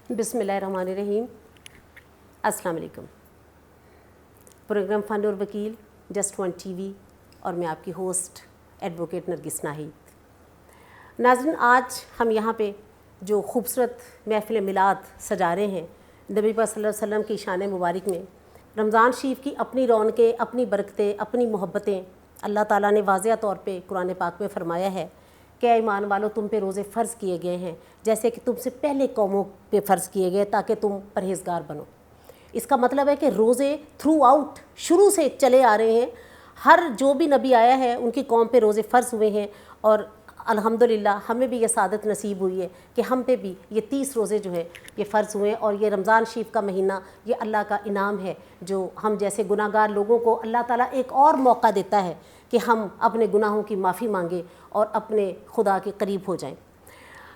बिस्मिल्लाहिर्रहमानिर्रहीम। अस्सलाम वालेकुम। प्रोग्राम फ़न और वकील जस्ट वन टीवी और मैं आपकी होस्ट एडवोकेट नरगिस नाहिद। नाज़रीन, आज हम यहाँ पे जो खूबसूरत महफ़िल मिलाद सजा रहे हैं नबी पाक सल्लल्लाहु अलैहि वसल्लम की शान मुबारक में, रमज़ान शरीफ की अपनी रौनकें, अपनी बरकतें, अपनी मोहब्बतें अल्लाह ताला ने वाज़िया तौर पे कुरान पाक में फ़रमाया है कि ईमान वालों, तुम पे रोज़े फ़र्ज़ किए गए हैं जैसे कि तुमसे पहले कौमों पे फ़र्ज़ किए गए ताकि तुम परहेज़गार बनो। इसका मतलब है कि रोज़े थ्रू आउट शुरू से चले आ रहे हैं। हर जो भी नबी आया है उनकी कौम पे रोज़े फ़र्ज़ हुए हैं और अल्हम्दुलिल्लाह हमें भी ये सादत नसीब हुई है कि हम पे भी ये 30 रोज़े जो है ये फ़र्ज़ हुए हैं। और ये रमज़ान शरीफ का महीना ये अल्लाह का इनाम है जो हम जैसे गुनाहगार लोगों को अल्लाह ताला एक और मौका देता है कि हम अपने गुनाहों की माफ़ी मांगें और अपने खुदा के करीब हो जाएं।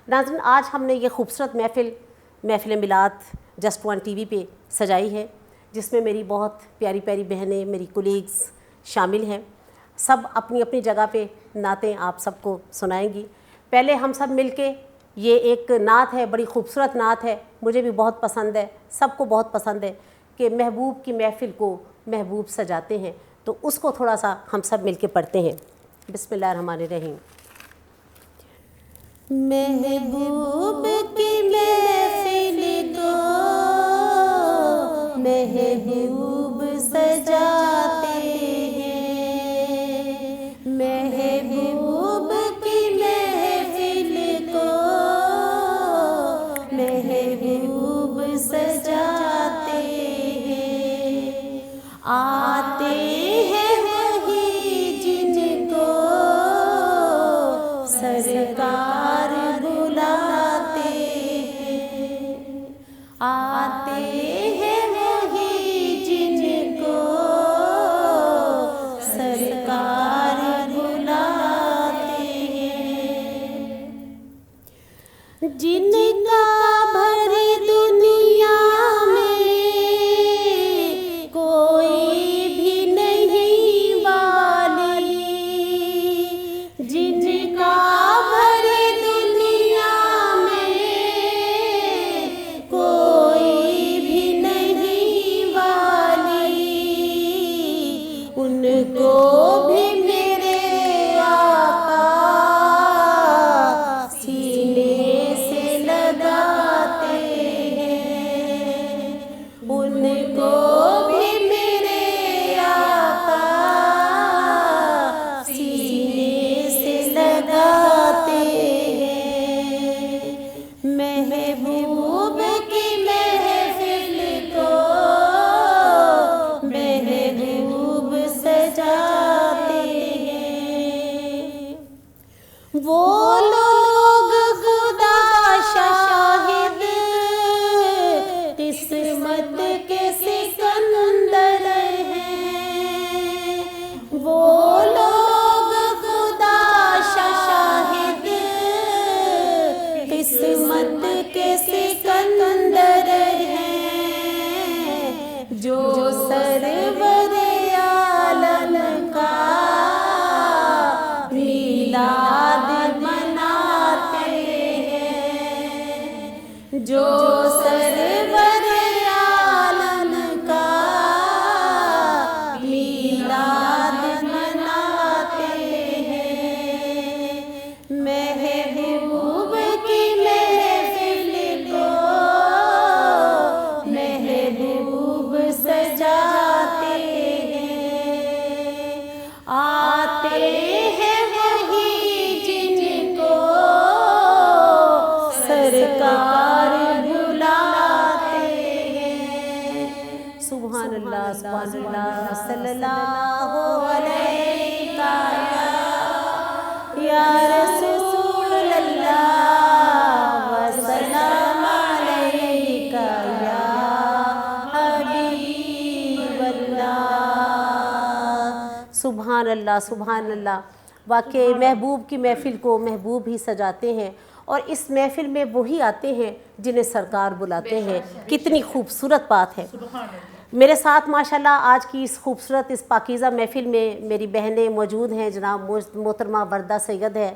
नाज़रीन, आज हमने ये खूबसूरत महफ़िल मिलाद जस्ट वन टीवी पे सजाई है जिसमें मेरी बहुत प्यारी प्यारी बहनें, मेरी कोलीग्स शामिल हैं। सब अपनी अपनी जगह पे नातें आप सबको सुनाएंगी। पहले हम सब मिलके, ये एक नात है, बड़ी खूबसूरत नात है, मुझे भी बहुत पसंद है, सबको बहुत पसंद है कि महबूब की महफ़िल को महबूब सजाते हैं, तो उसको थोड़ा सा हम सब मिलके पढ़ते हैं। बिस्मिल्लाहिर्रहमानिर्रहीम। महबूब की महफिल को महबूब सजाते हैं, महबूब की महफिल को महबूब सजाते हैं। आते हैं वही जिनको सरकार बुलाते हैं, आते हैं वही जिनको सरकार बुलाते हैं। जिनका भरी दुनिया में कोई भी नहीं वाली, जिनका भरी दुनिया में कोई भी नहीं वाली, उनको भी मेरे आका सीने से लगाते हैं, उनको भी मेरे आका सीने से लगाते हैं। महबूब की महफिल को महबूब सजाते हैं। वो लोग खुदा शाहिद किस्मत के सिकंदर हैं, वो लोग खुदा शाहिद किस्मत के सिकंदर हैं, जो सरवर आलम का मीलाद मनाते हैं, जो सरवर आलम का मीलाद मनाते हैं। महबूब की महफिल को महबूब सजाते हैं। आते हैं वही जिनको सरकार बुलाते हैं। सुभान अल्लाह, सुभान अल्लाह, सल्लल्लाहु अलैहि या रसूल अल्लाह व सलाम अलैका या हबीब अल्लाह। सुभान अल्लाह, सुभान अल्लाह। वाकई महबूब की महफ़िल को महबूब ही सजाते हैं और इस महफ़िल में वही आते हैं जिन्हें सरकार बुलाते हैं। कितनी खूबसूरत बात है। मेरे साथ माशाल्लाह आज की इस खूबसूरत इस पाकीज़ा महफ़िल में मेरी बहनें मौजूद हैं। जनाब मोहतरमा वर्दा सैयद है,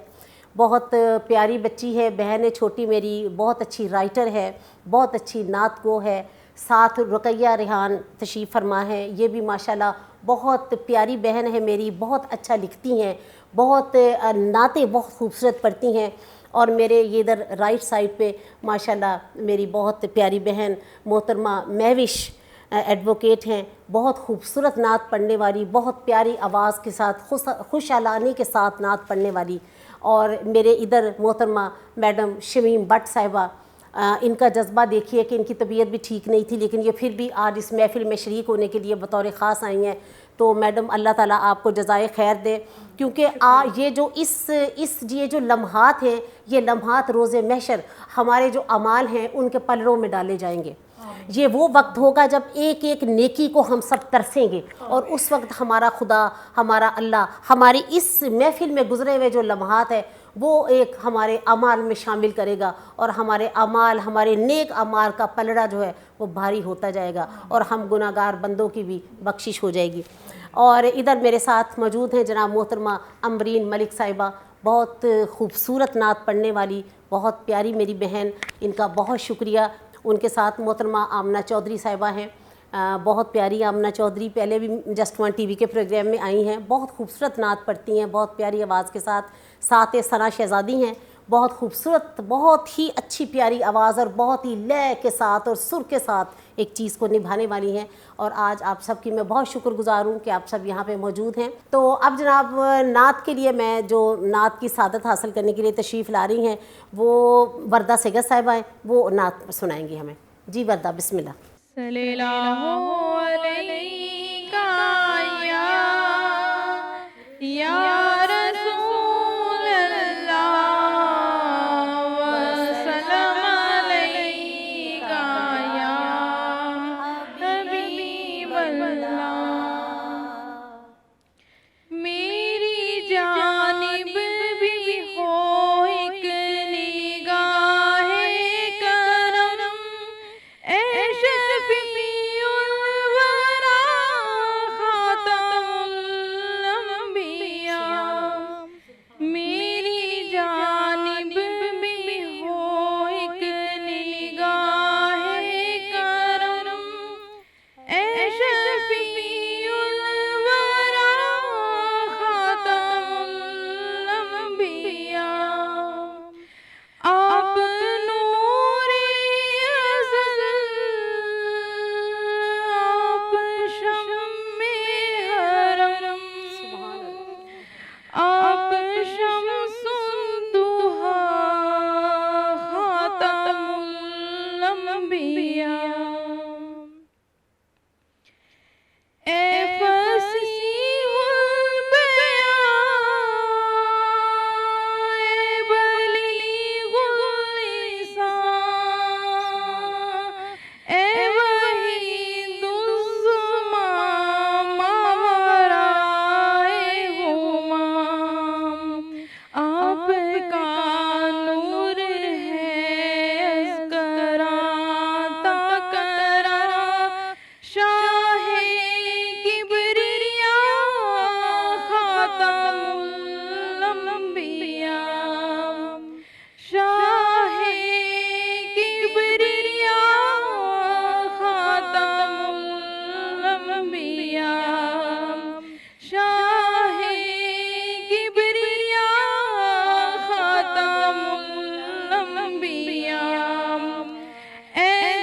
बहुत प्यारी बच्ची है, बहन है छोटी मेरी, बहुत अच्छी राइटर है, बहुत अच्छी नात गो है। साथ रुकैया रेहान तशरीफ़ फरमा है, ये भी माशाल्लाह बहुत प्यारी बहन है मेरी, बहुत अच्छा लिखती हैं, बहुत नातें बहुत खूबसूरत पढ़ती हैं। और मेरे ये इधर राइट साइड पे माशाल्लाह मेरी बहुत प्यारी बहन मोहतरमा महविश एडवोकेट हैं, बहुत खूबसूरत नात पढ़ने वाली, बहुत प्यारी आवाज़ के साथ खुशहालानी के साथ नात पढ़ने वाली। और मेरे इधर मोहतरमा मैडम शमीम भट्ट साहिबा, इनका जज्बा देखिए कि इनकी तबीयत भी ठीक नहीं थी, लेकिन ये फिर भी आज इस महफ़िल में शरीक होने के लिए बतौर ख़ास आई हैं। तो मैडम अल्लाह ताला आपको जज़ाए खैर दे, क्योंकि ये जो ये जो लम्हात हैं, ये लम्हात रोज़े महशर हमारे जो अमाल हैं उनके पलड़ों में डाले जाएंगे। ये वो वक्त होगा जब एक एक नेकी को हम सब तरसेंगे, और उस वक्त हमारा खुदा, हमारा अल्लाह हमारी इस महफ़िल में गुज़रे हुए जो लम्हात है वो एक हमारे अमाल में शामिल करेगा, और हमारे अमाल, हमारे नेक अमाल का पलड़ा जो है वो भारी होता जाएगा, और हम गुनाहगार बंदों की भी बख्शिश हो जाएगी। और इधर मेरे साथ मौजूद हैं जनाब मोहतरमा अम्बरीन मलिक साहिबा, बहुत खूबसूरत नात पढ़ने वाली, बहुत प्यारी मेरी बहन, इनका बहुत शुक्रिया। उनके साथ मोहतरमा आमना चौधरी साहिबा हैं, बहुत प्यारी आमना चौधरी, पहले भी जस्ट वन टीवी के प्रोग्राम में आई हैं, बहुत खूबसूरत नात पढ़ती हैं, बहुत प्यारी आवाज़ के साथ। साथ सना शहज़ादी हैं, बहुत खूबसूरत, बहुत ही अच्छी प्यारी आवाज़ और बहुत ही लय के साथ और सुर के साथ एक चीज़ को निभाने वाली हैं। और आज आप सबकी मैं बहुत शुक्रगुजार हूँ कि आप सब यहाँ पे मौजूद हैं। तो अब जनाब नात के लिए मैं जो नात की सादत हासिल करने के लिए तशरीफ़ ला रही हैं वो वर्दा सेगत साहिबा हैं, वो नात सुनाएंगी हमें। जी वर्दा, बिस्मिल्लाह। सल्लल्लाहु अलैका या रसूल अल्लाह वसल्लम अलैका या हबीब अल्लाह। मेरी जानिब भी हो एक निगाह करम, ऐ शफीउल वरा खातमुल अंबिया। मेरी जानिब भी हो एक निगाह करम, ऐ शफीउल वरा खातमुल अंबिया। आप नूरे अज़ल, आप शम्मे हरम, आप शम्सुद्दुहा खातमुल अंबिया। ए फसीहुल बयान, ए बलीगुल लिसान, ए वहीदुज़्ज़ुमाम मावराए गुमाम। आपका नूर है अज़करा तकरा, शाहे किबरिया खातमुल अंबिया। शाहे किबरिया खातमुल अंबिया। शाहे किबरिया खातमुल अंबिया। ए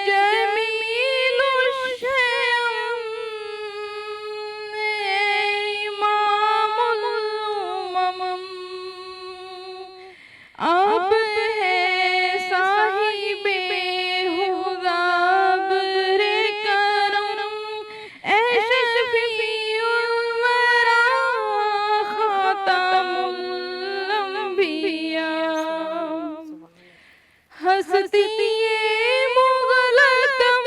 जमीलुश शयम, ए इमामुल उमम, आप है साहिबे हुदा बरे करम, ए शफीउल वरा खातमुल अंबिया। हस्ती मुग़लतम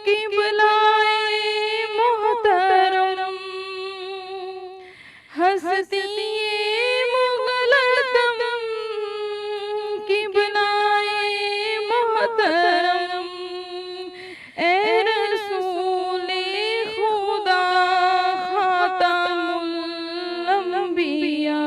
किबलाए मोहतरम, हस्ती मुग़लतम किबलाए मोहतरम, ए रसूले खुदा खातमुल अंबिया।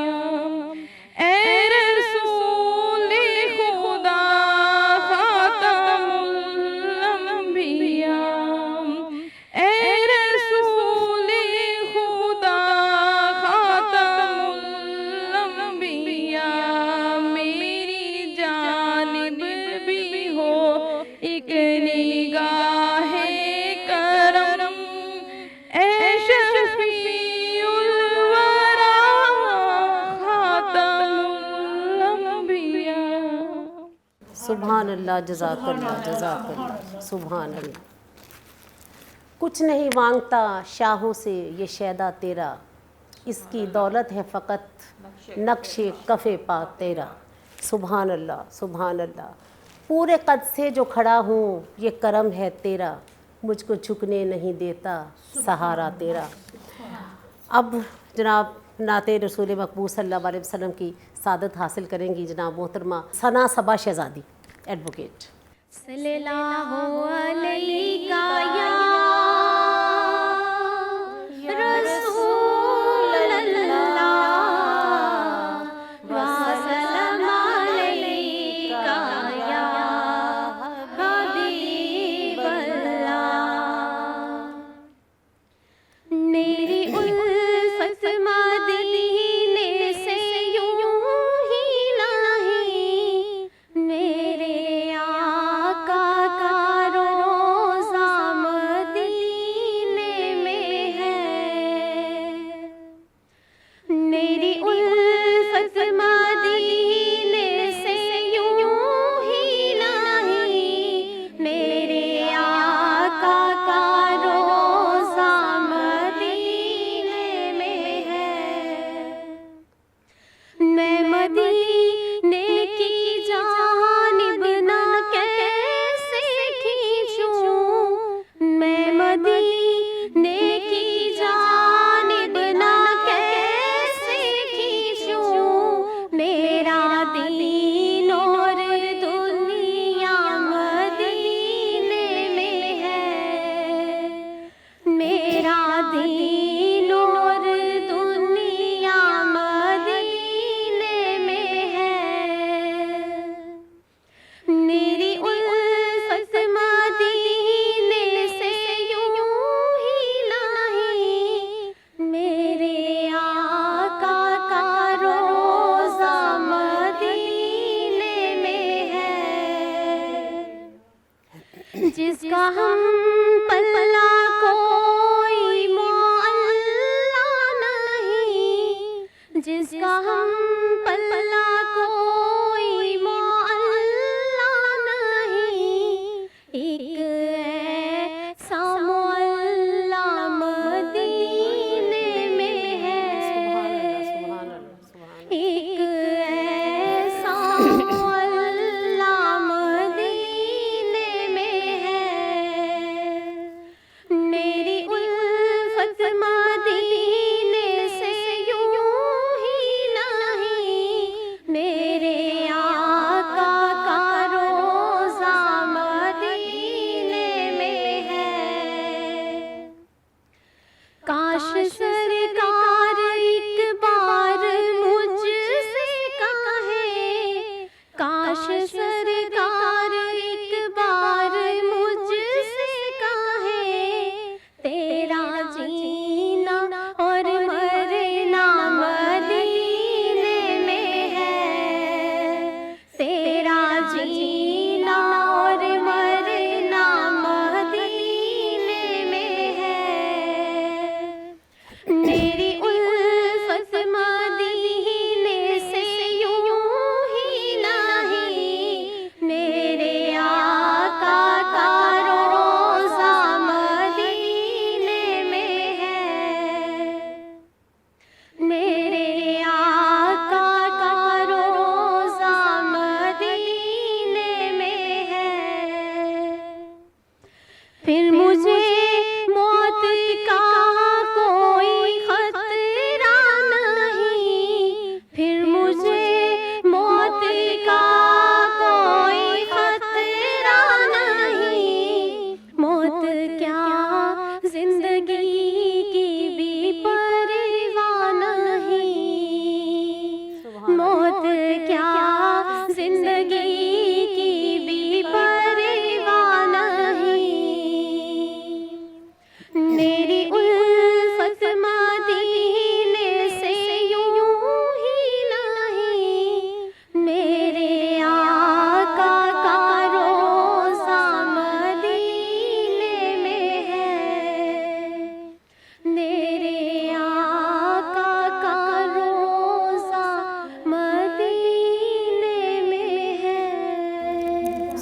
सुभान अल्लाह, जज़ाकल्लाह, जज़ाकल्लाह, सुभान अल्लाह। कुछ नहीं मांगता शाहों से ये शैदा तेरा, इसकी दौलत है फ़कत नक्शे कफ़े पा तेरा। सुभान अल्लाह, सुभान अल्लाह। पूरे कद से जो खड़ा हूँ ये करम है तेरा, मुझको झुकने नहीं देता सहारा तेरा। अब जनाब नाते रसूल मकबूल सल्लल्लाहु अलैहि वसल्लम की सादत हासिल करेंगी जनाब मोहतरमा सना सबा शहज़ादी एडवोकेट। सल्लल्लाहु अलैका या रसूल अल्लाह व सल्लम अलैका या हबीब अल्लाह। मेरी उल्फत मदीने से यूं ही नहीं, मेरे आका का रोज़ा मदीने में है। मेरी उल्फत मदीने से यूं ही नहीं, मेरे आका का रोज़ा मदीने में है। मैं मदीने की जानिब ना कैसे खींचूं, मैं मदीने की जानिब ना कैसे खींचूं। मेरा दीन और दुनिया मदीने में है। मेरा दीन और दुनिया मदीने में है। मेरी उल्फत मदीने से यूं ही नहीं, मेरे आका का रोज़ा मदीने में है। जिसका हम पल्ला कोई मुअल्ला नहीं, जिसका हम पल्ला कोई मुअल्ला नहीं, एक ऐसा मुअल्ला मदीने में है। सुभान अल्लाह, सुभान अल्लाह। एक ऐसा मुअल्ला मदीने में है। मेरी उल्फत मदीने से यूं ही नहीं,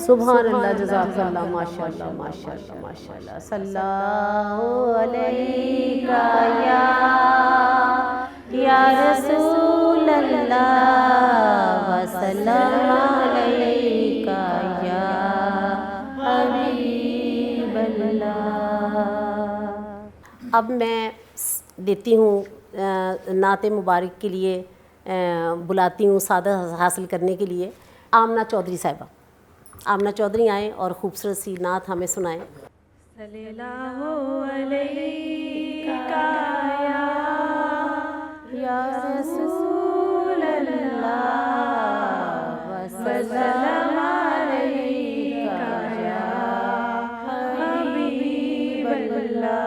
सुभान अल्लाह, जज़ाकल्लाह, माशाअल्लाह माशाअल्लाह माशाअल्लाह। सल्लल्लाहु अलैका या रसूल अल्लाह व सल्लम अलैका या हबीब अल्लाह। अब मैं देती हूँ नाते मुबारक के लिए बुलाती हूँ सादत हासिल करने के लिए आमना चौधरी साहिबा। आमना चौधरी आएँ और ख़ूबसूरत सी नात हमें सुनाएं। सल्लल्लाहु अलैका या रसूल अल्लाह व सल्लम अलैका या हबीब अल्लाह।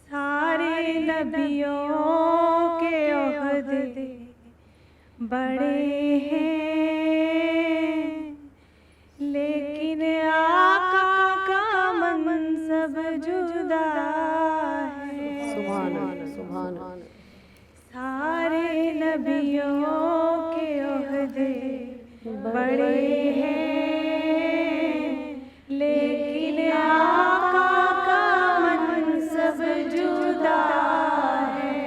सारे नबियों के ओहदे बड़े हैं, लेकिन आका का मनसब जुदा है। सुभान अल्लाह, सुभान अल्लाह। सारे नबियों के ओहदे बड़े हैं, लेकिन आका का मनसब जुदा है।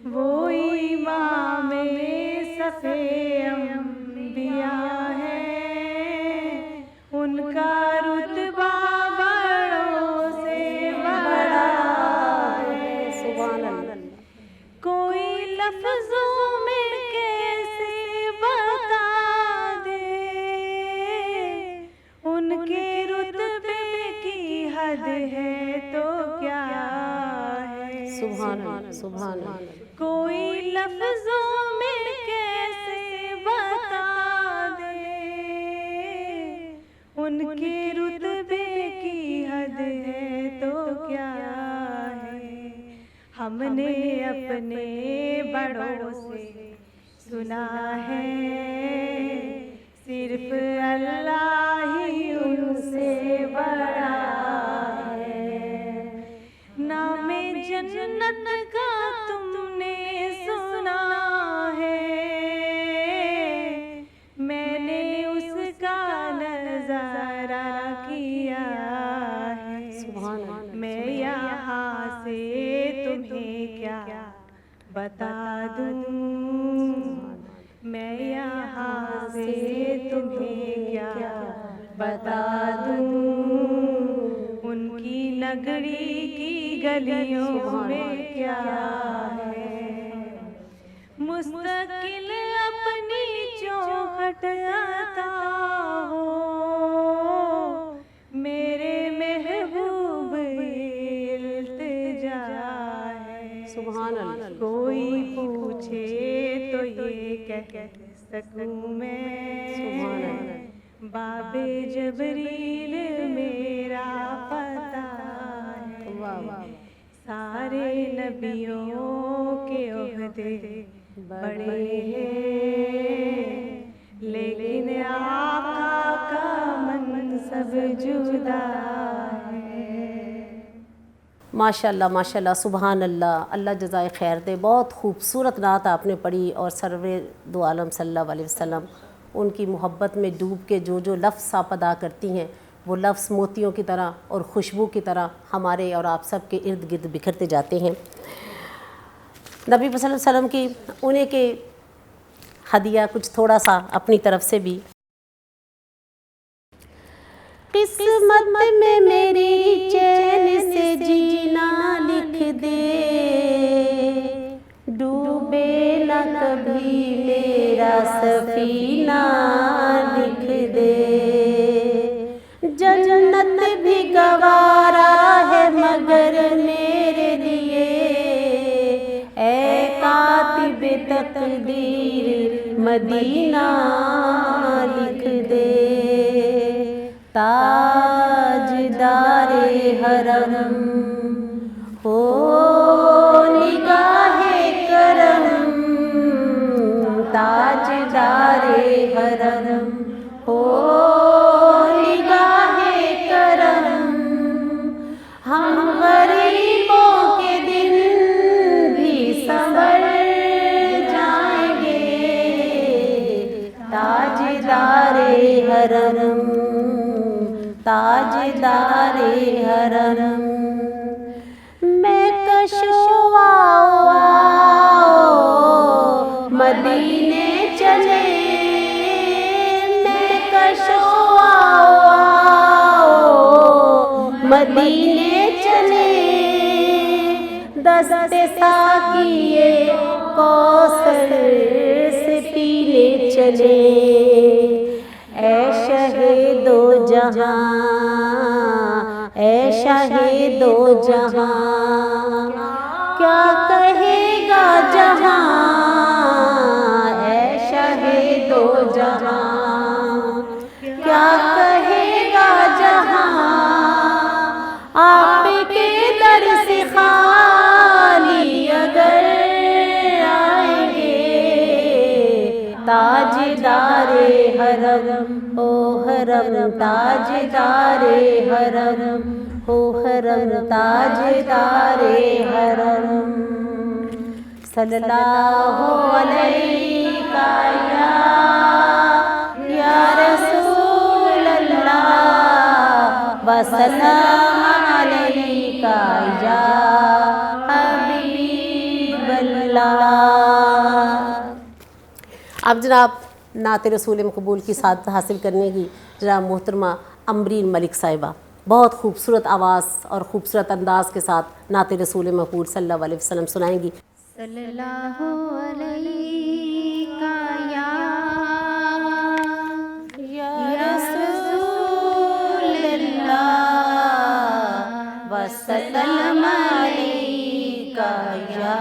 वो इमाम सफ़े अंबिया है, उनका रुतबा बड़ों से बड़ा है। सुभान अल्लाह। कोई लफ्ज़ों में कैसे बता दे, उनके रुतबे की हद है तो क्या है। सुभान अल्लाह, सुभान अल्लाह। कोई लफ्ज़ों में कैसे बता दे, उनके रुतबे की हद है तो क्या है। हमने अपने बड़ों से सुना है, सिर्फ अल्लाह ही उनसे बड़ा है। नामे जन्नत का तुमने सुना है, मैंने उसका नज़ारा किया है। सुभान अल्लाह। मैं यहाँ से तुम्हें क्या बता दूँ, मैं यहाँ से तुम्हें क्या बता दूँ। उनकी नगरी की गलियों में क्या है, मुस्तकिल अपनी चौखट आता हो, मेरे महबूब इल्तिजा है। सुभान अल्लाह। कोई पूछे तो ये कह सकूं मैं, सुभान अल्लाह। बाबे जबरील मेरा पता है। वाह वाह। सारे नबियों के ओहदे बड़े हैं, लेकिन आका का मनसब जुदा है। माशाल्लाह माशाल्लाह, सुभान अल्लाह। अल्लाह जज़ाए खैर दे। बहुत खूबसूरत नात आपने पढ़ी और सरवर दो आलम सल्लल्लाहु अलैहि वसल्लम उनकी मोहब्बत में डूब के जो जो लफ्ज़ आप अदा करती हैं, वो लफ्ज़ मोतियों की तरह और खुशबू की तरह हमारे और आप सब के इर्द गिर्द बिखरते जाते हैं। नबी सल्लल्लाहु अलैहि वसल्लम की उन्हें के हदिया कुछ थोड़ा सा अपनी तरफ से भी। किस्मत में मेरी चैन से जीना लिख दे, डूबे न कभी मेरा सफीना लिख दे। जन्नत भी गवारा है मगर मेरे लिए, ऐ कातिब तकदीर मदीना लिख दे। ताजदारे हरम हो निगाहे करम, ताजदारे हरम हो निगाहे करम। हम गरीबों के दिन भी संवर जाएंगे, ताजदारे ताजदारे हरम। मैं कशुआ मदीने चले, मैं कशुआ मदीने चले, दस्ते साकिए कौसर से पीने चले। ऐ शहे दो जहां, ऐ शहे दो जहां, क्या कहेगा जहां, ऐ शहे दो जहां, क्या कहेगा जहां। आपके दर से खाली अगर आएंगे, ताजदारे हरम हो हरम, ताजदारे हरम हो हरम, ताजदारे हरम। सल्लल्लाहु अलैका या रसूल अल्लाह, वसल्लम अलैका या हबीब अल्लाह। अब जनाब नात रसूल मकबूल की साथ हासिल करने की जनाब मोहतरमा अमरीन मलिक साहिबा बहुत खूबसूरत आवाज़ और ख़ूबसूरत अंदाज़ के साथ नात रसूल मकबूल सल्लल्लाहु अलैहि वसल्लम सुनाएंगी। सल्लल्लाहु अलैका या रसूल अल्लाह, वसल्लम अलैका या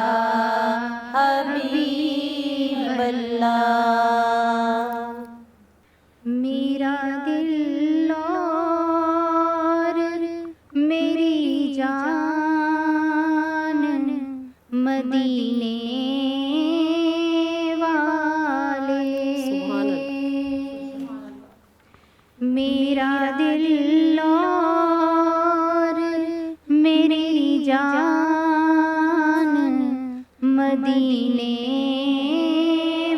हबीब अल्लाह। मेरा दिल और मेरी जान मदीने वाले, मेरा दिल और मेरी जान मदीने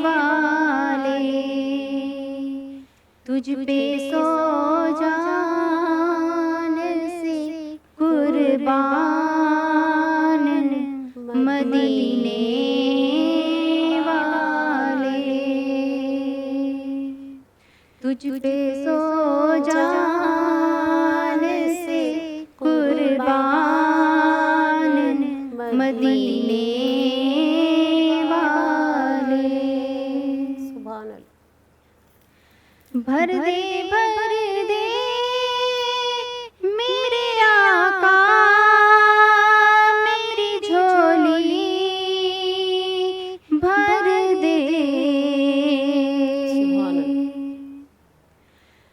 वाले, तुझ पे सो जान से कुर्बान मदीने वाले, तुझ पे सो जान से कुर्बान मदीने वाले। सुभान अल्लाह। भर दे मेरे आका मेरी झोली, भर दे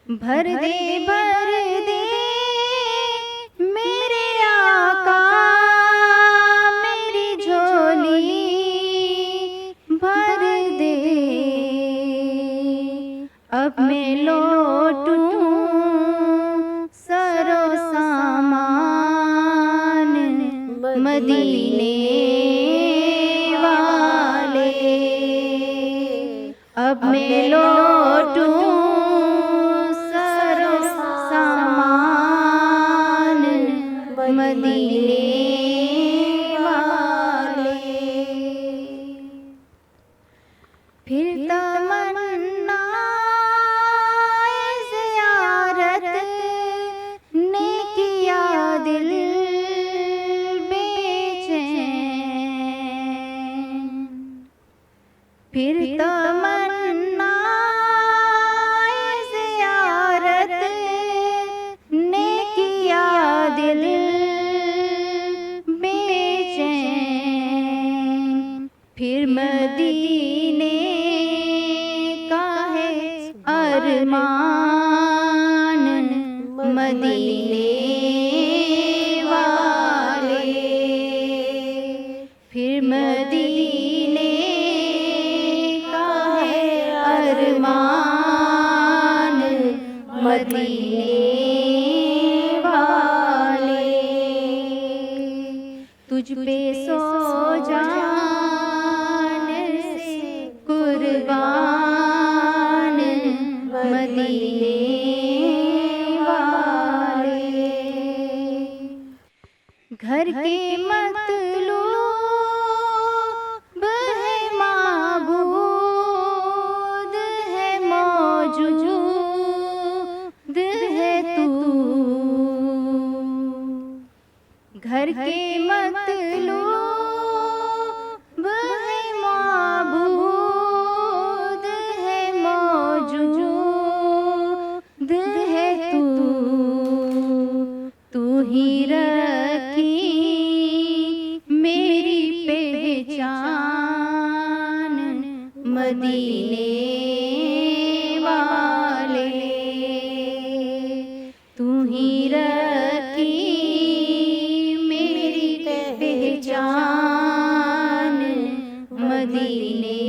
भर दे मेरे आका मेरी झोली, भर दे अब मैं लौटूं सरो सामान मदीने वाले, अब मैं लौटूं सरो सामान मदीने वाले। फिर तमन्ना ज़ियारत ने किया दिल बेचैन, फिर तमन्ना ज़ियारत ने किया दिल बेचैन, फिर मदीने का है अरमान मदीने वाले, फिर मदीने का है अरमान मदीने वाले, तुझ पे सो जान से कुर्बान मदीने वाले। मदीने वाले, तू ही रखी मेरी पहचान मदीने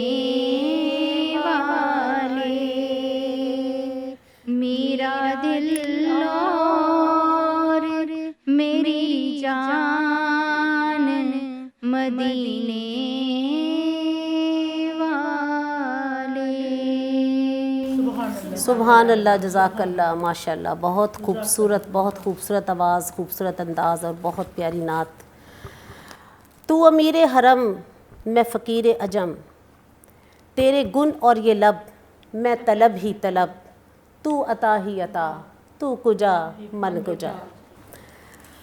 वाले, मेरा दिल और मेरी जान मदीने वाले। सुभान अल्लाह, जज़ाकल्लाह, माशाल्लाह। बहुत खूबसूरत आवाज़, खूबसूरत अंदाज़ और बहुत प्यारी नात। तू अमीर हरम, मैं फ़कीर अजम, तेरे गुण और ये लब, मैं तलब ही तलब, तू अता ही अता, तू कुजा मन कुजा।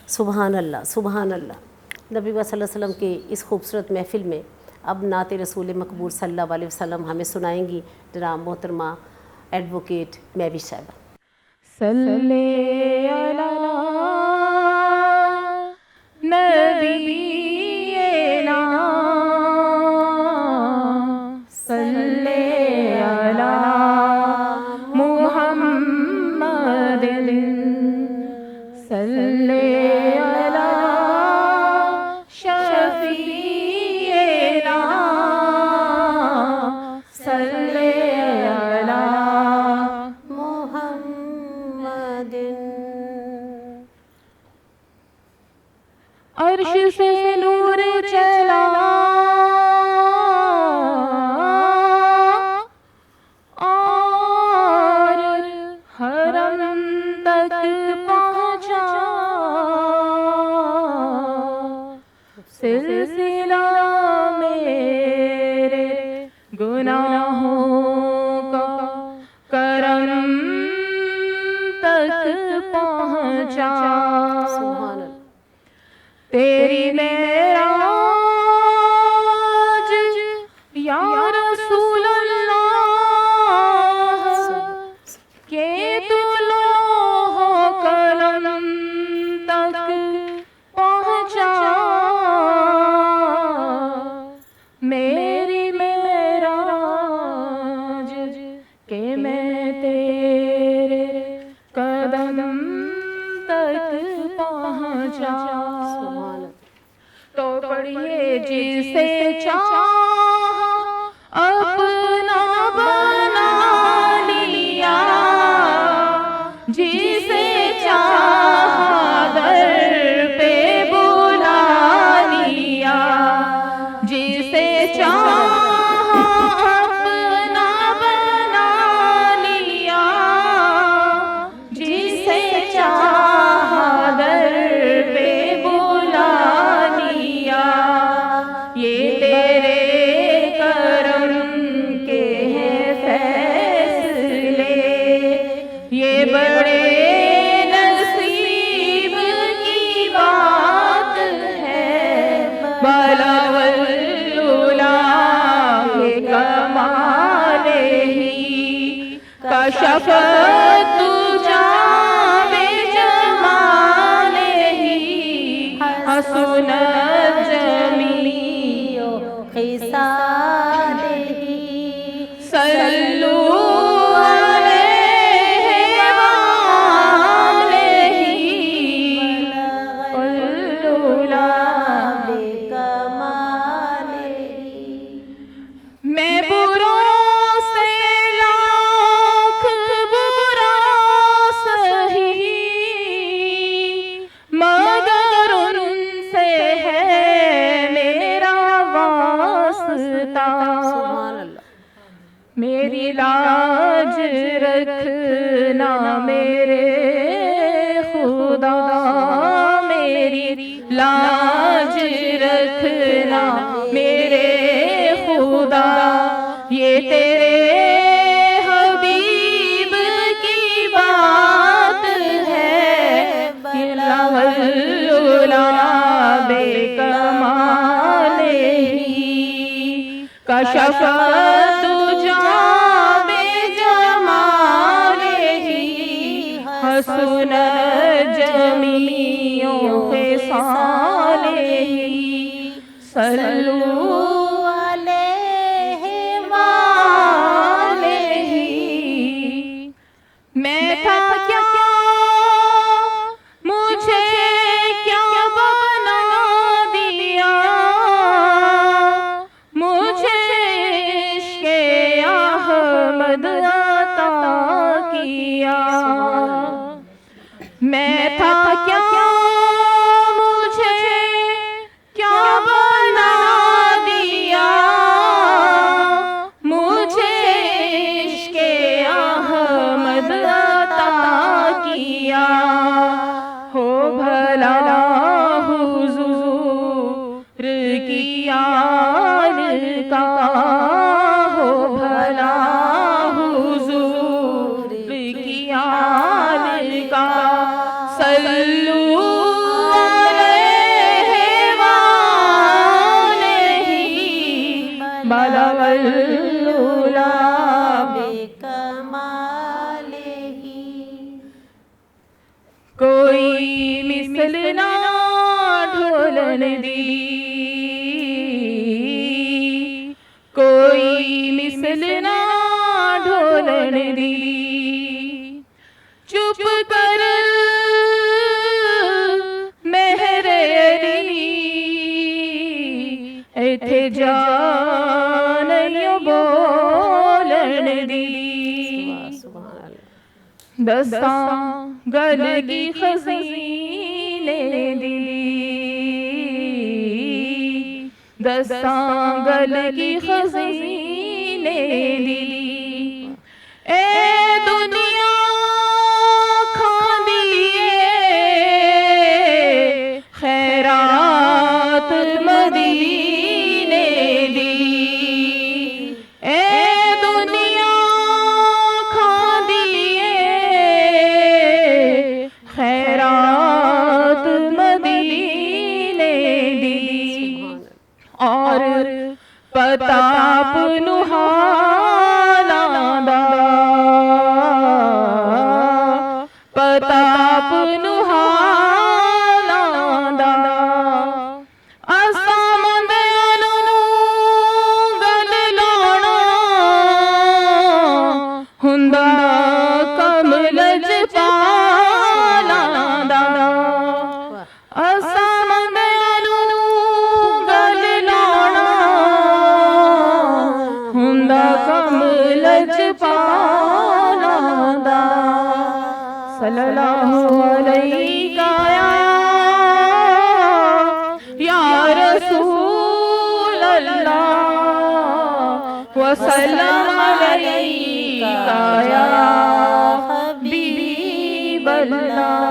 सुभान अल्लाह, सुभान अल्लाह। नबी सल्लल्लाहु अलैहि वसल्लम के इस खूबसूरत महफ़िल में अब नात रसूल मकबूल सल्लल्लाहु अलैहि वसल्लम हमें सुनाएंगी जनाब मोहतरमा एडवोकेट मैवी साहिबा। सल्ले अला नबीना, सल्ले अला मुहम्मदिन, सल्ले अला शफीना, सल्ले अला मुहम्मदिन। अर्श से नूर चला और हरम तक पहुँचा, सिलसिला मेरे गुनाहों का करम तक पहुँचा। सुभान अल्लाह। तेरी मेराज या रसूल अल्लाह के तू लोहो कलम तक पहुँचा। मेरी मेराज के मैं तेरे कदम तक पहुँचा। सुभान अल्लाह। तो पढ़िए जिसे चाहा अपना बना लिया, जिसे चाहा दर पे बुला लिया, जिसे चाहा अपना बना लिया, जिसे चाहा दर पे बुला लिया। ये तेरे करम के हैं फैसले, ये बड़े नसीब की बात है। बलवल्लुला के कमाले ही कशफ तुझा में जमाले ही, हसन जमीओ खिसाले ही, सल्लू अलैहि वालैहि वल्लुला बेकमाले ही। मैं बुरों से लाख बुरा सही, मगर उनसे है मेरा वास्ता। सुभान अल्लाह। मेरी लाज रखना मेरे खुदा, मेरी लाज रखना मेरे खुदा। ये तेरे हबीब की बात है। बलवल्लुला बेकमाले ही कशफ तुझा बेजमाले ही, हसन जमीओ खिसाले ही, सल्लू अलैहि वालैहि किया। मैं था क्या, मुझे क्या बना दिया, मुझे इश्क़े अहमद अता किया। हो भला हुजूर की आल का, हो भला हुजूर की आल का। सल्लू अलैहि वालैहि बलगल-उला बेकमालिही। कोई मिसल ना ढोलन दी, कोई मिसल ना ढोलन दी। चुप कर मेहर अली, इथे जान यो बोलन दी। सुभान अल्लाह। दस्तां गल की खज़ीने दिली, दस्तां गल की खज़ीने दिली। ए दुनिया खांदिए खैरात मदीने दी। ए दुनिया खांदिए खैरात मदीने दी। और पताप नुहालांदा, पताप नुहालांदा। असां मंदिरां नूं गल लाउणा हुंदा कमल जपालांदा। असां मंदिरां नूं गल लाउणा हुंदा कमल जपालांदा। सल्लल्लाहु अलैका या रसूल अल्लाह, वसल्लम अलैका या हबीब अल्लाह।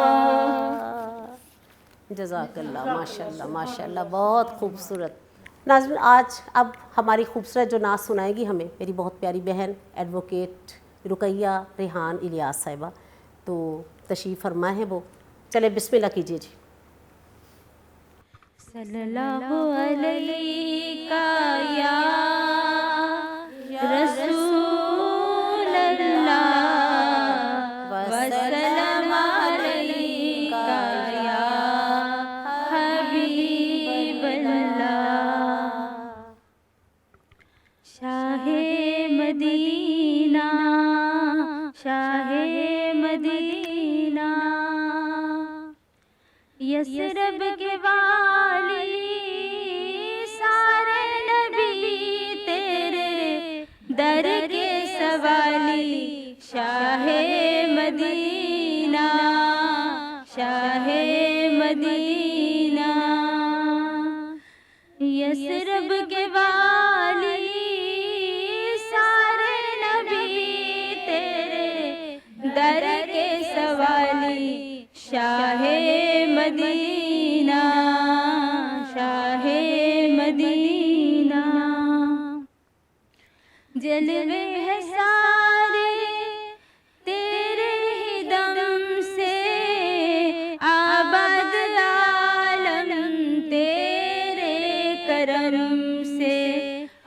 जज़ाकल्लाह, माशाल्लाह माशाल्लाह, बहुत खूबसूरत। नाज़रीन, आज अब हमारी खूबसूरत जो नात सुनाएगी हमें मेरी बहुत प्यारी बहन एडवोकेट रुकैया रेहान इलियास साहिबा, तो तशरीफ़ फरमा है वो। चले बिस्मिल्लाह कीजिए जी। सल्लल्लाहु अलैका या रसूल अल्लाह, वसल्लम अलैका या हबीब अल्लाह। Shah Medina, Shah Medina, Yathrib के वाली, सारे नबी तेरे दर के सवाली। Shah Medina, Shah Medina, Yathrib के वाली, सारे नबी तेरे दर के सवाली। शाहे मदीना, शाहे मदीना, जलवे है सारे तेरे ही दम से, आबाद आलम तेरे करम से।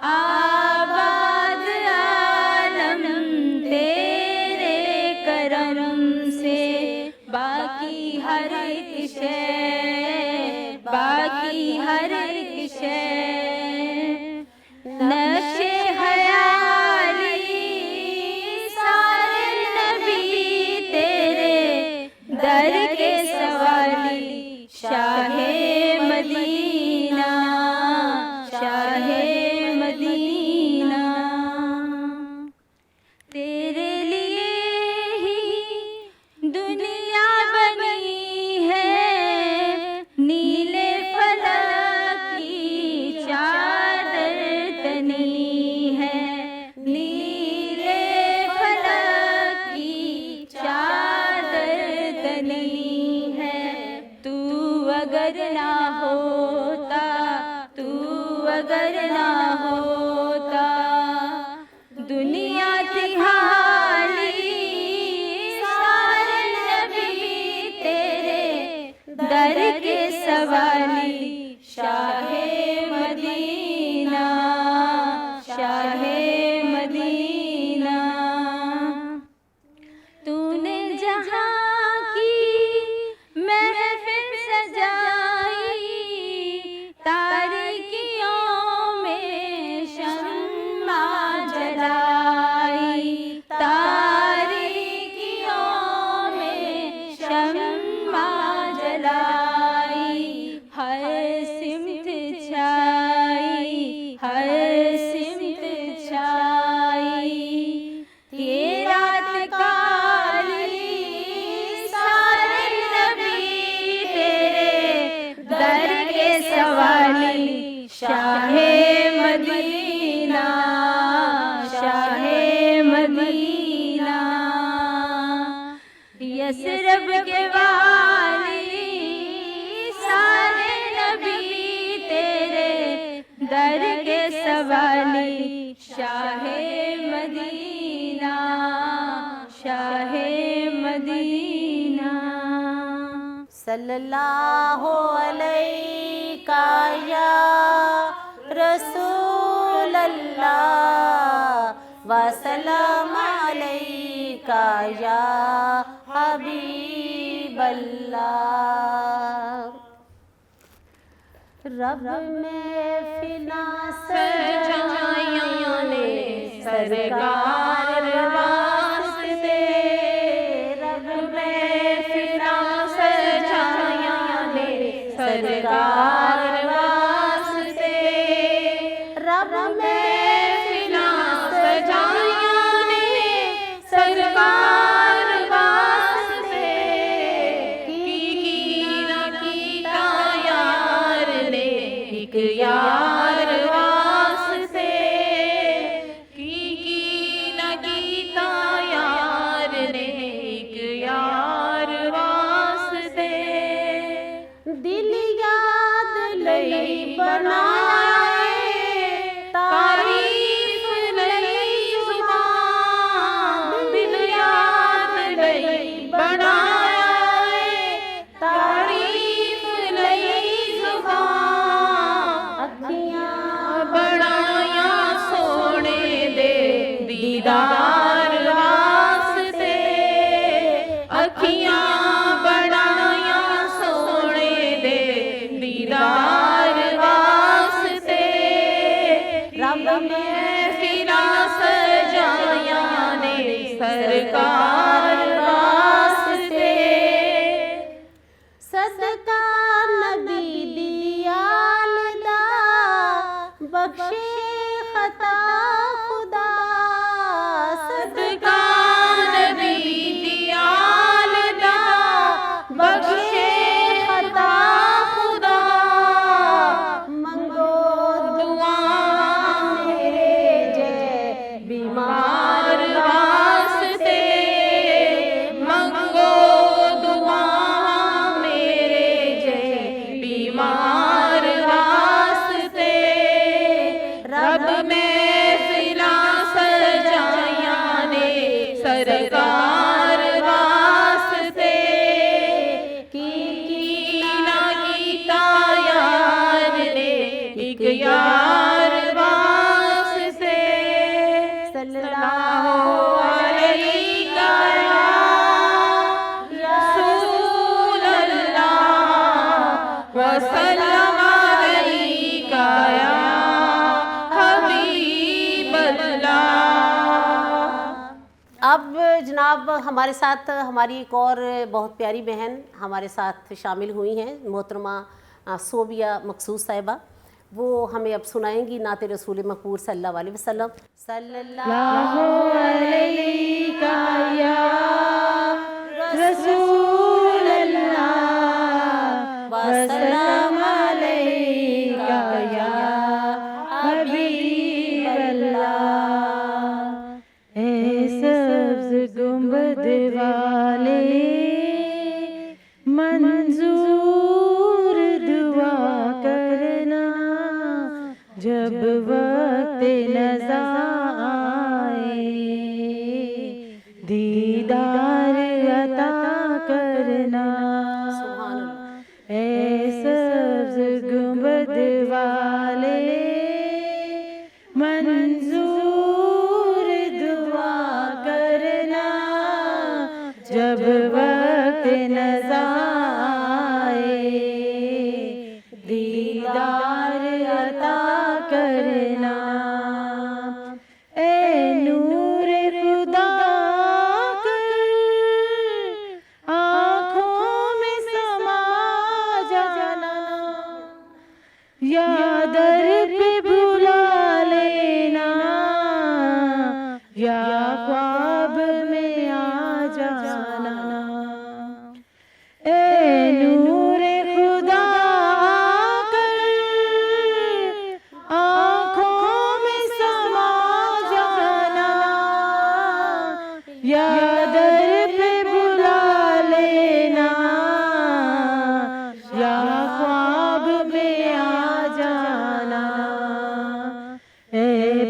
आबाद आलम तेरे करम से, बाकी हर एक शय, बाकी हर एक शय, नक्शे हयाली यसरब के वाली सारे नबी तेरे दर के सवाली शाहे मदीना शाहे मदीना सल्लल्लाहु अलैका या रसूल अल्लाह व सलाम अलैका या हबीब अल्लाह। रब में फिना सजाया ने सरकार वास्ते, रब में फिना सजाया ने सरकार वास्ते, रब में फिना सजाया ने सरकार वास्ते, एक यार वास्ते की न गीता यार ने एक यार वास्ते, दिल याद लई बनाए तारीफ लई जुबान, दिल याद लई बनाए तारीफ लई जुबान, अखियां बनाया सोने दे दीदार वास्ते, अखियां बनाया सोने दे दीदार वास्ते, रब में फिरा सजाया ने सरकार वास्ते, सदका नबी दियाल दा बख्शे खता खुदा, सदका नबी दियाल दा बख्शे खता खुदा, मंगो दुआ मेरे जय बीमार वास्ते, मंगो दुआ मेरे जय बीमार वास्ते, रब में फिरा सजाया ने सरकार वास्ते, की ना गीता यार ने एक यार वास्ते, सल्लल्लाहु अलैका या रसूल अल्लाह व सल्लम अलैका या हबीब अल्लाह। अब जनाब हमारे साथ हमारी एक और बहुत प्यारी बहन हमारे साथ शामिल हुई हैं, मोहतरमा सोबिया मकसूद साहिबा। वो हमें अब सुनाएंगी नाते रसूल मकबूल सल्लल्लाहु अलैहि वसल्लम। सल्लल्लाहु अलैका या रसूल अल्लाह व सल्लम अलैका या हबीब अल्लाह। ऐ सब्ज़ गुंबद वाले मंजूर दुआ करना, जब वक्त नज़ा आए दीदार अता करना। ऐ सब्ज़ गुंबद वाले मंजूर दुआ करना, जब वक्त नज़ा आए दीदार अता करना। ए नूर खुदा कर आँखों में समा जाना, या दर पे बुला लेना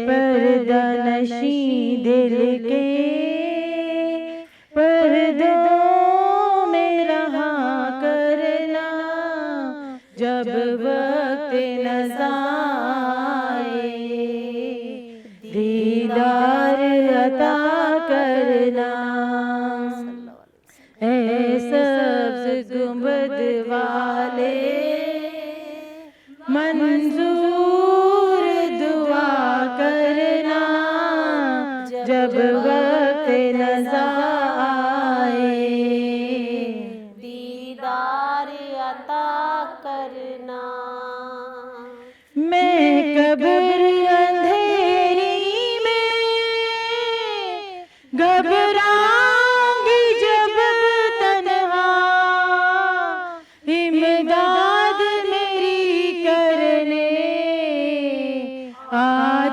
पर्दा नशी दिल के पर्दों में रहा करना, जब वक्त नज़ा आए दीदार अता करना। ऐ सब्ज़ गुंबद वाले मंजूर दुआ करना, जब वक्त नज़ा आए दीदार अता करना। मैं कब्र अंधेरी में घबराऊंगी जब तन्हा, इमदाद मेरी करने आ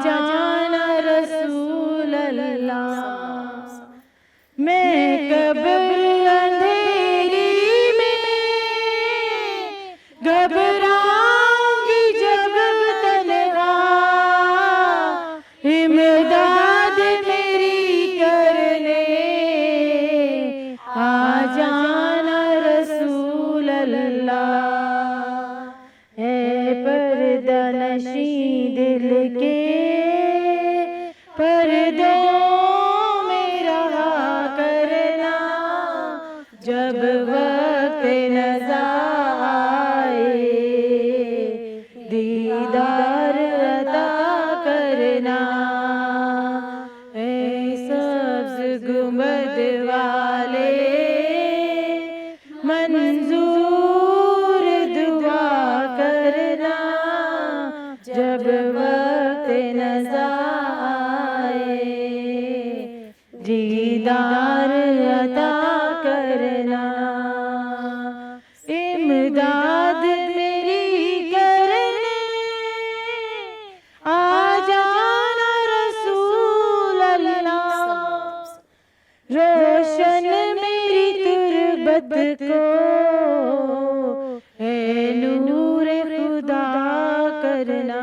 जाना रसूल अल्लाह। मैं कब्र अंधेरी में घबराऊंगी जब तन्हा, इमदाद मेरी करने आ जाना रसूल अल्लाह। है पर्दा नशी दिल के पर्दों में रहा करना, जब वक्त नज़ा आए दीदार अता करना। ऐ सब्ज़ गुंबद वाले मंजूर दुआ करना, जब वक्त नज़ा आए दीदार अता करना। इमदाद मेरी करने आ जाना रसूल अल्लाह। रोशन मेरी तुरबत को है नूर खुदा करना,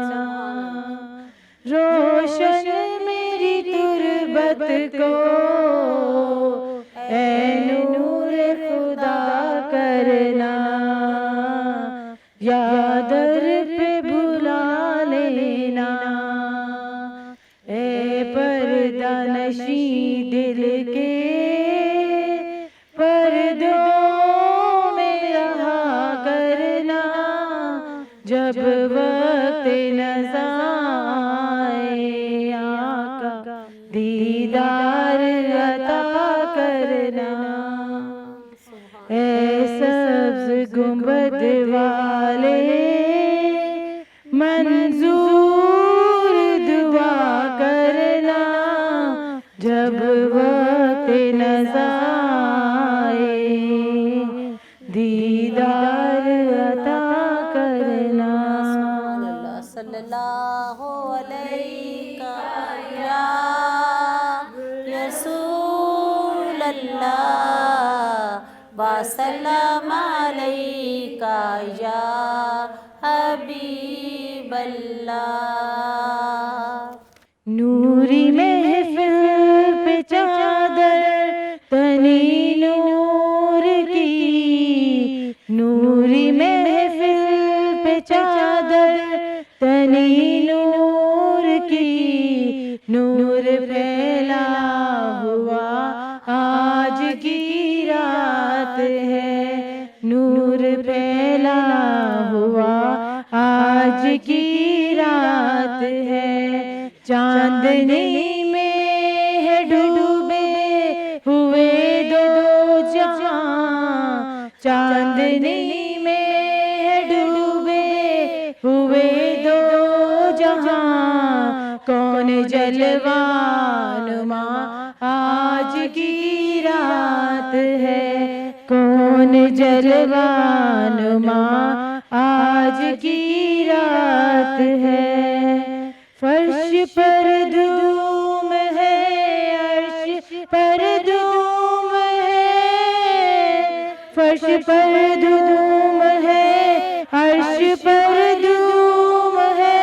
रोशन मेरी तुरबत को है नूर खुदा करना। यादर पे बुला लेना, ए पर्दा नशी दिल के पर्दों में रहा करना, जब वक्त नज़ा आए आका दीदार अता करना। ऐ सब्ज़ गुंबद वाले मंजूर दुआ करना, जब वक्त नज़ा आए दीदार अता करना। सल्लल्लाहु अलैका या रसूल अल्लाह व सल्लम अलैका या हबीब अल्लाह। नूरी महफिल पे चादर तनी नूर की, नूरी महफिल पे चादर तनी नूर की, नूर फैला हुआ आज की रात है, नूर फैला हुआ आज की रात है। चांदनी में है डूबे हुए दो जहां, चांदनी में है डूबे हुए दो जहां। कौन जलवानुमा आज की रात है, कौन जलवानुमा आज की रात है। फर्श पर धूम है, अर्श पर धूम है, फर्श पर धूम है, अर्श पर धूम है।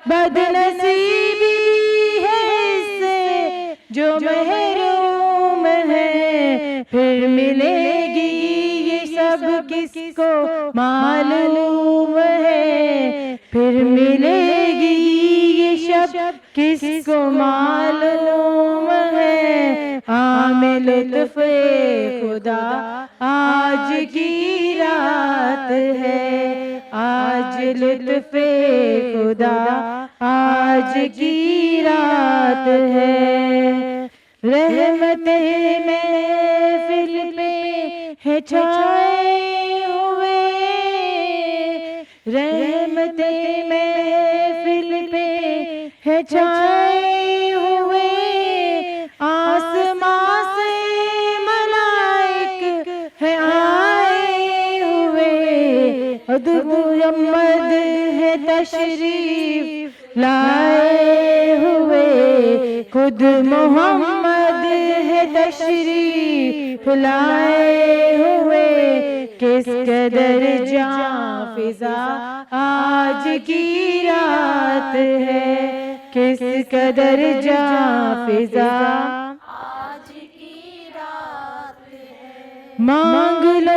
बदनसीबी जो महरूम है फिर मिलेगी ये सब किसको मालूम है, फिर मिलेगी ये सब किसको मालूम है। आमे लुत्फ़े खुदा आज की रात है, आज लुत्फ़े खुदा आज की रात है। रहमते महफिल पे है छाए हुए, रहमते महफिल पे है छाए हुए, आसमां से मलाइक है आए हुए, खुद मुहम्मद है तशरीफ लाए हुए, खुद मोहम्मद है तशरीफ लाए हुए। किस कदर जां फिजा आज की रात है, किस कदर जां फिजा आज की रात है। मांग लो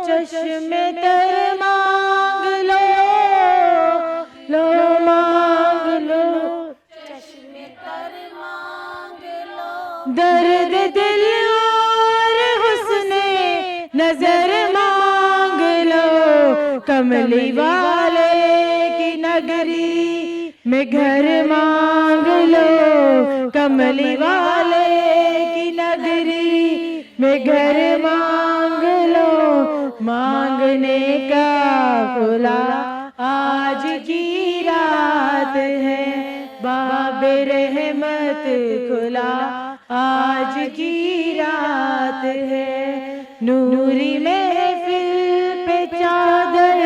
चश्मे तर मांग लो मांग लो चश्मे तर मांग लो, दर्द दिल और हुस्ने नजर मांग लो, कमली वाले की नगरी में घर मांग लो, कमली वाले की नगरी में घर मांग लो। मांगने का खुला आज की रात है, बाबे रहमत खुला आज की रात है। नूरी महफिल पे चादर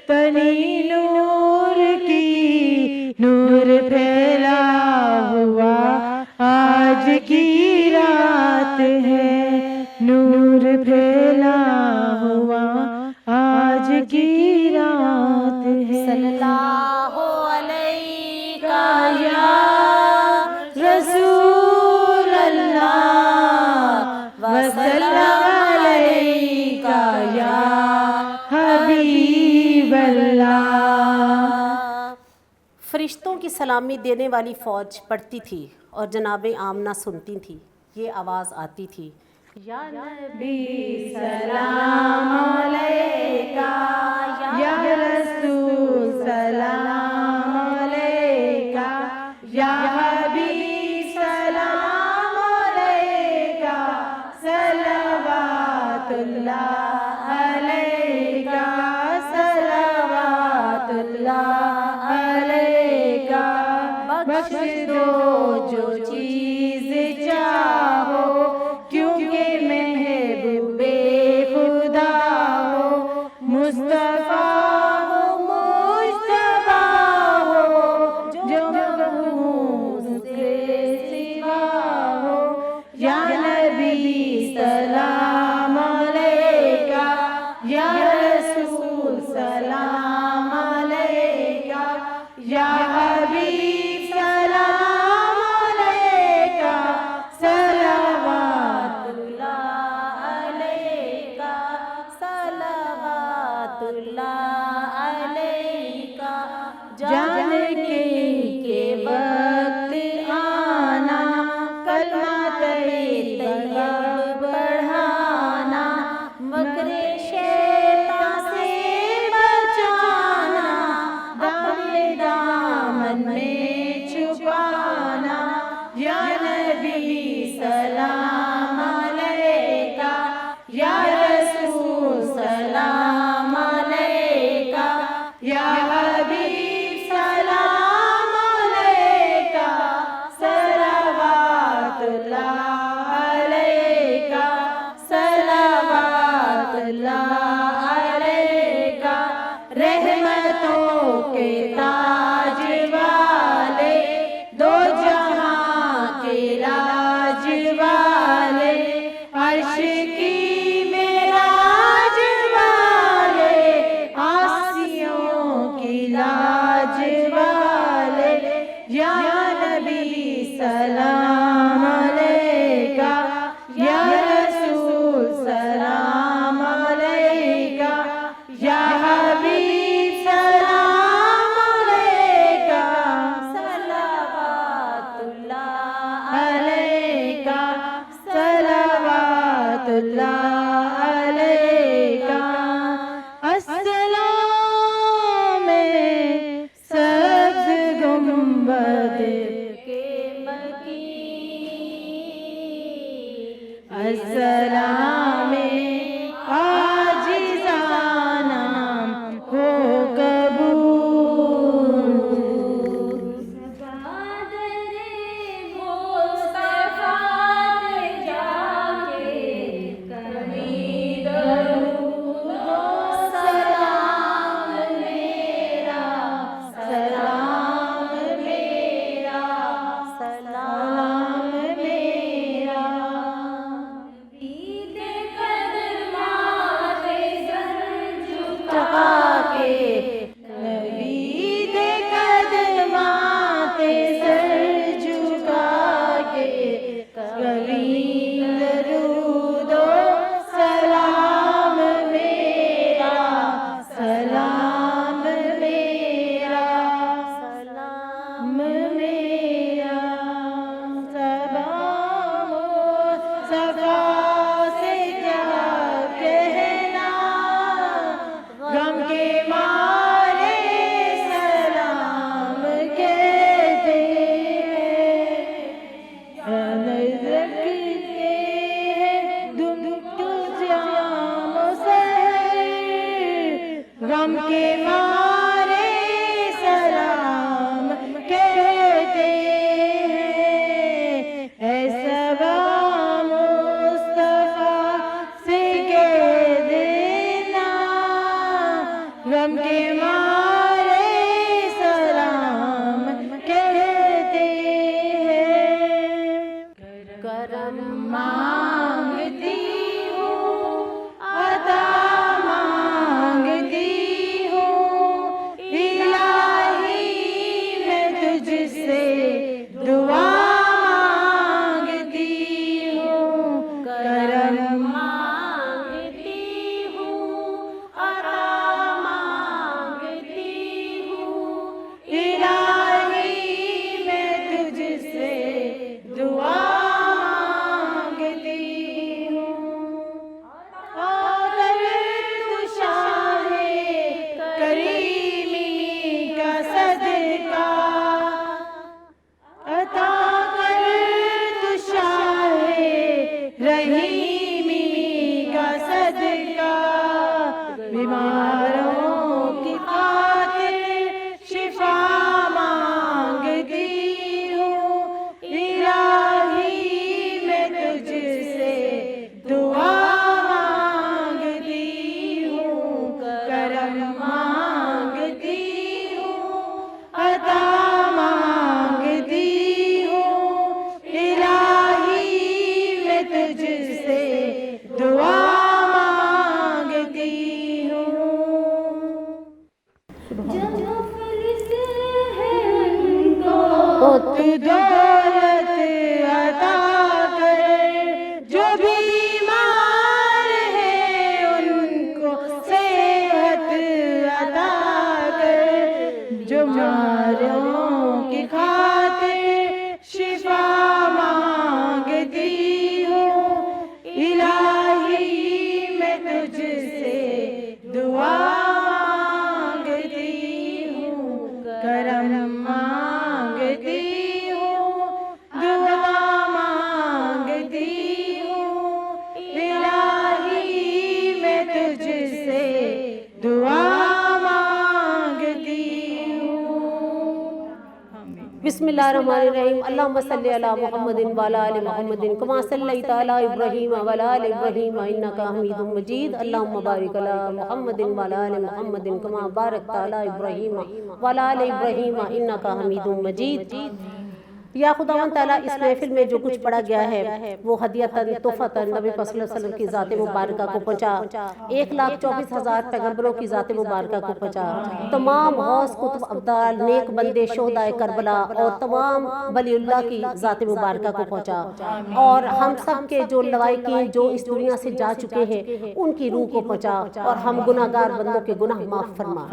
तनी नूर की, नूर फैला हुआ आज की रात है, नूर फैला हुआ आज की रात है। सल्लल्लाहु अलैका या रसूल अल्लाह वसल्लम अलैका या हबीब अल्लाह। फरिश्तों की सलामी देने वाली फ़ौज पढ़ती थी और जनाब आमना सुनती थी। ये आवाज़ आती थी, या नबी सलाम अलैका, या रसूल सलाम अलैका, या हबीब सलाम अलैका, सलवातुल्लाह अलैका, सलवातुल्लाह अलैका। बख्श दो जो चीज़ चाहो, क्योंकि महबूबे खुदा हो, मुस्तफा हो मुस्तफा हो, जो महबूब से सिवा हो। या नबी सलाम अलैका, या रसूल सलाम अलैका, या हबीब सलाम अलैका, सलवातुल्लाह अलैका, सलवातुल्लाह अलैका। जान के वक्त आना, कलमा तैयबा बढ़ाना, मकरे शैतान से बचाना, अपने दामन में छुपाना। या नबी सलाम अलैका, या रसूल सलाम अलैका, या हबीब सलाम अलैका, सलवातुल्लाह अलैका, सलवातुल्लाह अलैका। रहमतों के ताज वाले, दो जहां के लाज वाले, अर्श की मेराज वाले, आसियों की लाज वाले। या नबी सलाम अलैका या रसूल सलाम अलैका या हबीब सलाम अलैका सलावतुल्लाह अलैका सलावतुल्लाह अलैका अस्सलाम सब्ज़ गुंबद के मकी अस्सलाम आजिज़ाना हो कबूल नबी दे कदमाते सर झुका के कभी दरूदो सलाम मेरा सलाम मेरा सलाम मेरा सबामो सफा से क्या कहना गम के मारे सलाम कहते हैं नजर के दुम को जाम सहर गम के मारे सलाम कहते हैं ऐसा मुस्तफा से कह देना गम के मारे सलाम कहते हैं करम मांगती हूँ अता मांगती हूँ इलाही मैं तुझसे दुआ मांगती हूँ करम मांगती हूँ अता मांगती हूँ इलाही मैं तुझसे दुआ मांगती हूँ और तू शाहे करीमी का सदका अता कर तू शाहे रहीमी का सदका बीमारों की खातिर शिफा मांगती हूँ इलाही मैं तुझसे दुआ मांगती हूँ करम मांगती हूँ अता मांगती हूँ इलाही मैं तुझसे दुआ मांगती हूँ तू दौलत अता कर जो बीमार है उनको सेहत अता कर जो मारों की खातिर शिफा मांगती हूँ इलाही मैं तुझसे दुआ मांगती हूँ करम मांगती हूँ दुआ मांगती हूँ इलाही मैं तुझसे दुआ मांगती हूँ बिस्मिल्लाहिर्रहमानिर्रहीम अल्लाहुम्मा सल्ली अला मुहम्मदिन व अला आलि मुहम्मदिन कमा सल्लैता अला इब्राहीम व अला आलि इब्राहीम इन्नका हमीदुम मजीद अल्लाहुम्मा बारिक अला मुहम्मदिन व अला आलि मुहम्मदिन कमा बारकता अला इब्राहीम व अला आलि इब्राहीम इन्नका हमीदुम मजीद या खुदावंद ताला इस महफिल में जो कुछ पढ़ा गया है वो हदियतन तोहफतन नबी पाक सल्लल्लाहु अलैहि वसल्लम की ज़ात मुबारका को पहुँचा, 1,24,000 पैगम्बरों की ज़ात मुबारका को पहुँचा, तमाम गौस कुतुब अब्दाल नेक बंदे शोहदाए करबला और तमाम वलीउल्लाह की ज़ात मुबारका को पहुँचा, और हम सब के जो लवाइकीन जो इस दुनिया से जा चुके हैं उनकी रूह को पहुँचा, और हम गुनाहगार बंदों के गुनाह माफ़ फरमा।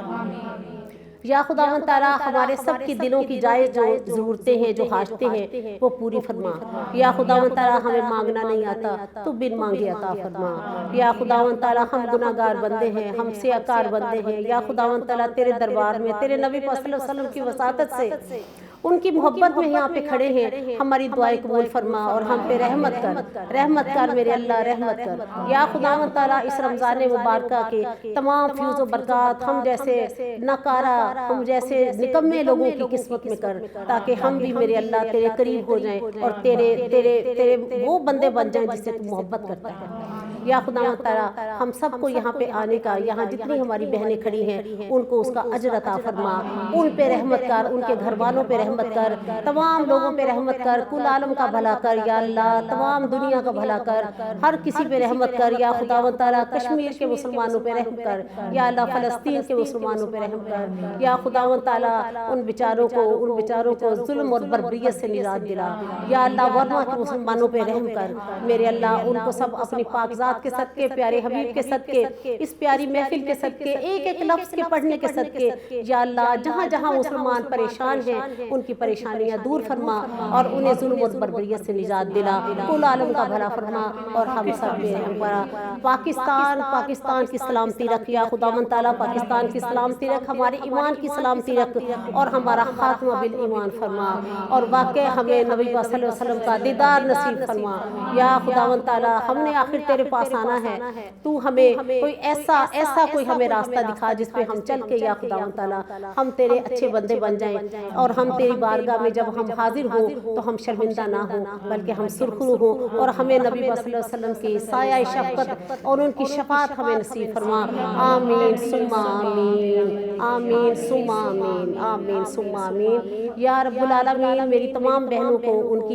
या खुदावंद ताला हमारे सब की दिलों की जायज़ जो ज़रूरतें हैं जो हाजतें हैं वो पूरी फरमा। या खुदावंद ताला हमें मांगना नहीं आता तो बिन मांगे अता फरमा। या खुदावंद ताला हम गुनाहगार बंदे हैं, हम सियाकार बंदे हैं। या खुदावंद ताला तेरे दरबार में तेरे नबी पाक सल्लल्लाहु अलैहि वसल्लम की वसातत से उनकी मोहब्बत में यहाँ पे खड़े हैं, हमारी दुआएं कबूल फरमा और हम पे रहमत कर मेरे अल्लाह, रहमत कर। या खुदावंद ताला इस रमज़ान मुबारका के तमाम फ्यूज़ व बरक़ात हम जैसे नकारा, हम जैसे निकम्मे लोगों की किस्मत में कर, ताकि हम भी मेरे अल्लाह तेरे करीब हो जाएं और तेरे तेरे तेरे वो बंदे बन जाएं जिससे तू मोहब्बत करता है। या खुदावंद ताला हम सबको यहाँ पे आने का, यहाँ जितनी हमारी बहनें खड़ी हैं उनको उसका अजर अता फरमा, उन पे रहमत कर, उनके घर वालों पे रहमत कर, तमाम लोगों पे रहमत कर, कुल आलम का भला कर या अल्लाह, तमाम दुनिया का भला कर, हर किसी पे रहमत कर। या खुदावंद ताला कश्मीर के मुसलमानों पे रहम कर, या अल्लाह फ़लस्तीन के मुसलमानों पे रहम कर। या खुदावंद ताला उन बेचारों को जुल्म और बर्बरियत से निजात दिला। या अल्लाह वर्मा के मुसलमानों पे रहम कर मेरे अल्लाह, उनको सब अपनी पाकज़ात के सदके, प्यारे हबीब के सदके, इस प्यारी महफिल के सदके, एक एक लफ्ज़ के पढ़ने के सदके, या अल्लाह जहाँ जहाँ मुसलमान परेशान हैं उनकी परेशानियाँ दूर फरमा और उन्हें जुल्म और बर्बरियत से निजात दिला, कुल आलम का भला फरमा और हम सब पे रहम करा। पाकिस्तान की सलामती रख या खुदावंद ताला, पाकिस्तान की सलामती रख, हमारे ईमान की सलामती रख और हमारा खात्मा बिल ईमान फरमा, और वाकई हमें नबी पाक सल्लल्लाहु अलैहि वसल्लम का दीदार नसीब फरमा। या खुदावंद ताला हमने आखिर तेरे पास आना है, तू हमें कोई ऐसा कोई हमें रास्ता दिखा जिस पे हम चल के या खुदावंद ताला हम तेरे अच्छे बंदे बन जाएं और हम तेरी बारगाह में जब हम हाजिर हो तो हम शर्मिंदा ना हो बल्कि हम सुरखरू हो, और हमें नबी सल्लल्लाहु अलैहि वसल्लम की साया शफ़क़त और उनकी शफ़ाअत हमें नसीब फरमा। आमीन सुम्मा आमीन, आमीन सुम्मा आमीन, आमीन सुम्मा आमीन। या रब्बुल आलमीन मेरी तमाम बहनों को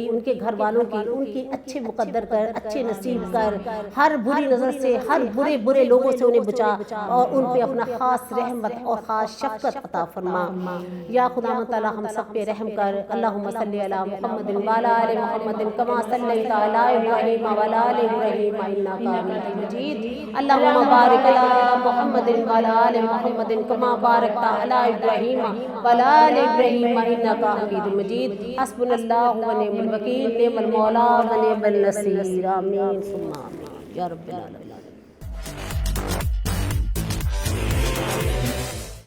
उनके घर वालों की उनकी अच्छे मुक़द्दर कर, अच्छे नसीब कर, हर बुरी नज़र से, हर बुरे लोगों से उन्हें बचा और उन पे अपना ख़ास रहमत और ख़ास शफ़क़त अता फरमा। या खुदावंद ताला हम सब पे रहम कर। अल्लाहुम्मा सल्ली अला मुहम्मदिन व अला आलि मुहम्मदिन कमा सल्लैता अला इब्राहीम व अला आलि इब्राहीम इन्नका हमीदुम मजीद। अल्लाहुम्मा बारिक अला मुहम्मदिन व अला आलि मुहम्मदिन कमा बारकता अला इब्राहीम व अला आलि इब्राहीम इन्नका हमीदुम मजीद। हस्बुनल्लाहु व निअमल वकील, निअमल मौला व निअमल नसीर। आमीन सुम्मा आमीन या रब्बल आलमीन।